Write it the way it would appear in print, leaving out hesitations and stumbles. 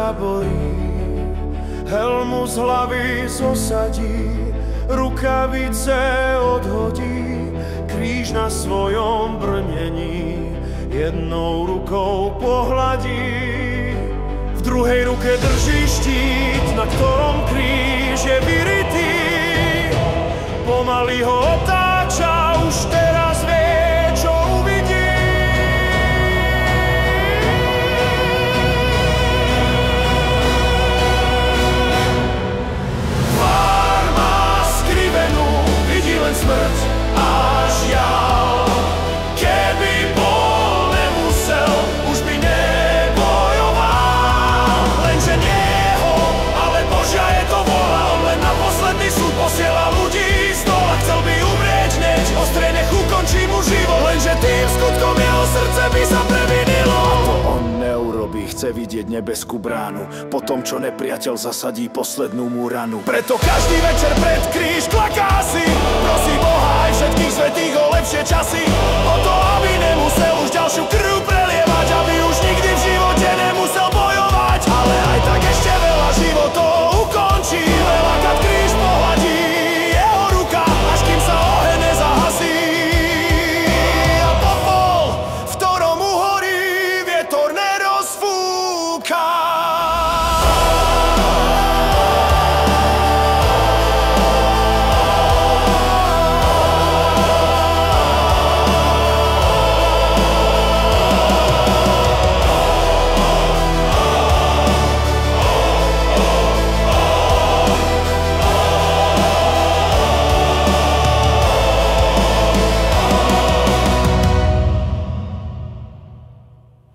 zaborí, helmu z hlavy zosadí, rukavice odhodí, kríž na svojom brnení jednou rukou pohladí. V druhej ruke drží štít, na ktorom kríž je vyrytý. Pomaly ho otáča, už teraz vie, čo uvidí. Tvár má skrivenú, vidí len smrť a žiaľ. Keby bol nemusel, už by nebojoval. Lenže nie ho, ale Božia je to vôľa. On len na posledný súd posiela ľudí z dola. Chcel by umrieť hneď, ostrej nech ukončí mu život. Lenže tým skutkom jeho srdce by sa previnilo. A to on neurobí, chce vidieť nebeskú bránu po tom, čo nepriateľ zasadí poslednú mu ranu. Preto každý večer pred kríž klaká si, prosí Boha aj všetkých svätých o lepšie časy.